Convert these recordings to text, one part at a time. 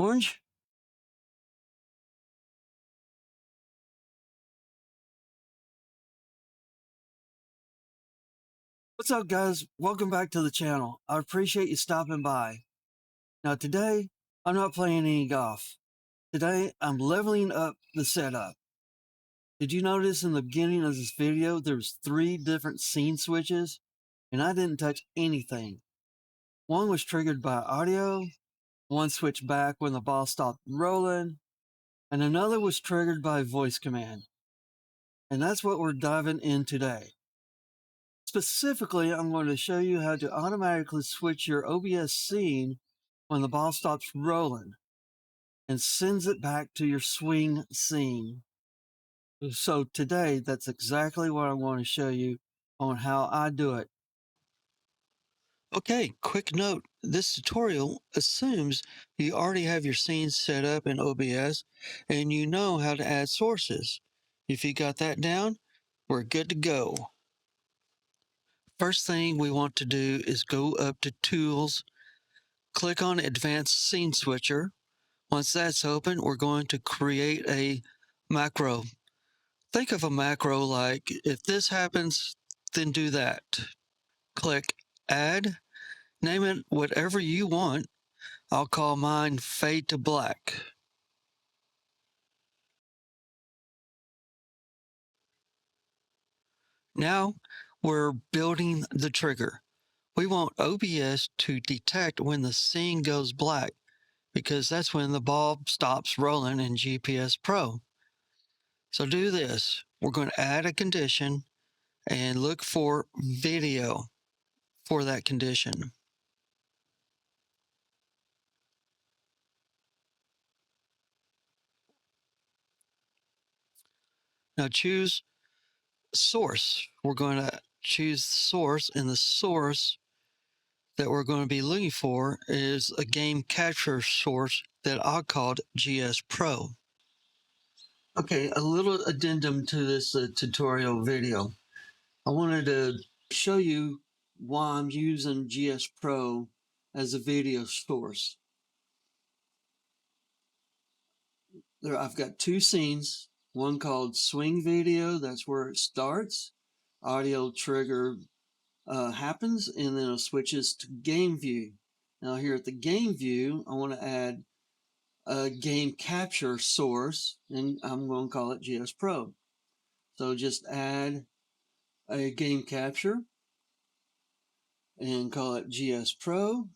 Orange? What's up, guys? Welcome back to the channel. I appreciate you stopping by. Now, today, I'm not playing any golf. Today, I'm leveling up the setup. Did you notice in the beginning of this video, there's 3 different scene switches, and I didn't touch anything. One was triggered by audio, one switched back when the ball stopped rolling, and another was triggered by voice command. And that's what we're diving in today. Specifically, I'm going to show you how to automatically switch your OBS scene when the ball stops rolling and sends it back to your swing scene. So today, that's exactly what I want to show you on how I do it. Okay, quick note. This tutorial assumes you already have your scenes set up in OBS and you know how to add sources. If you got that down, we're good to go. First thing we want to do is go up to Tools, click on Advanced Scene Switcher. Once that's open, we're going to create a macro. Think of a macro like, if this happens, then do that. Click Add, name it whatever you want. I'll call mine Fade to Black. Now we're building the trigger. We want OBS to detect when the scene goes black, because that's when the ball stops rolling in GPS Pro. So do this. We're going to add a condition and look for video for that condition. Now choose source. We're going to choose source, and the source that we're going to be looking for is a game capture source that I called GS Pro. Okay, a little addendum to this tutorial video. I wanted to show you why I'm using GS Pro as a video source. I've got 2 scenes, one called swing video, that's where it starts. Audio trigger happens, and then it switches to game view. Now here at the game view, I want to add a game capture source, and I'm going to call it GS Pro. So just add a game capture and call it GS Pro.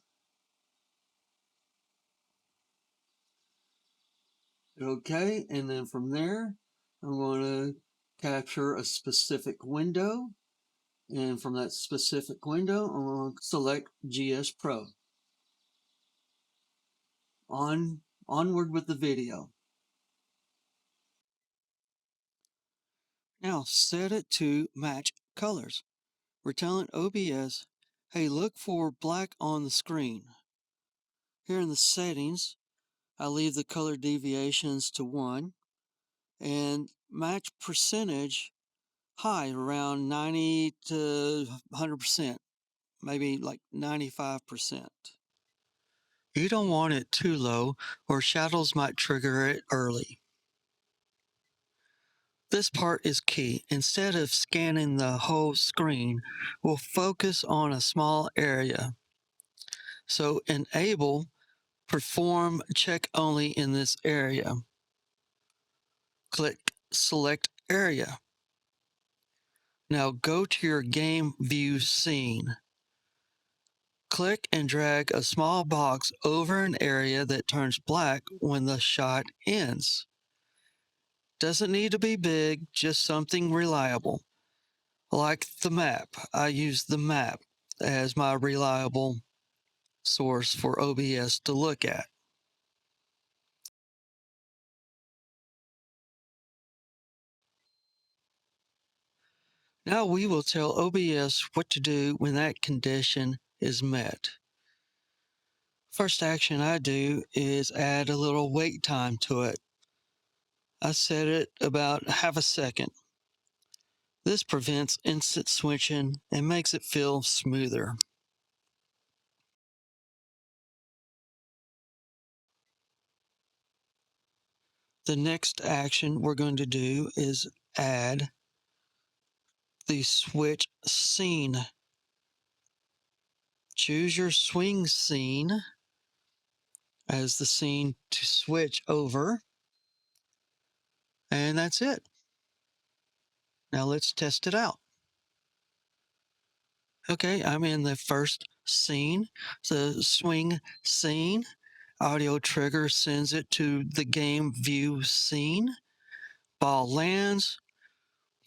Okay, and then from there, I'm going to capture a specific window. And from that specific window, I'm going to select GS Pro. Onward with the video. Now set it to match colors. We're telling OBS, hey, look for black on the screen. Here in the settings, I leave the color deviations to 1 and match percentage high, around 90 to 100%, maybe like 95%. You don't want it too low or shadows might trigger it early. This part is key. Instead of scanning the whole screen, we'll focus on a small area. So enable perform check only in this area. Click select area. Now go to your game view scene. Click and drag a small box over an area that turns black when the shot ends. Doesn't need to be big, just something reliable. Like the map, I use the map as my reliable source for OBS to look at. Now we will tell OBS what to do when that condition is met. First action I do is add a little wait time to it. I set it about half a second. This prevents instant switching and makes it feel smoother. The next action we're going to do is add the switch scene. Choose your swing scene as the scene to switch over, and that's it. Now let's test it out. Okay, I'm in the first scene, the swing scene. Audio trigger sends it to the game view scene. Ball lands,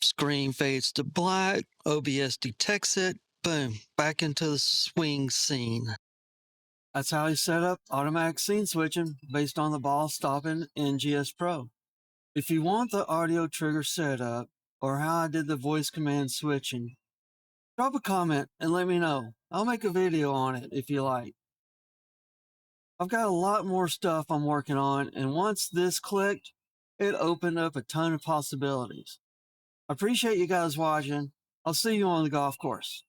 screen fades to black, OBS detects it, boom, back into the swing scene. That's how you set up automatic scene switching based on the ball stopping in GS Pro. If you want the audio trigger setup or how I did the voice command switching, drop a comment and let me know. I'll make a video on it if you like. I've got a lot more stuff I'm working on, and once this clicked, it opened up a ton of possibilities. I appreciate you guys watching. I'll see you on the golf course.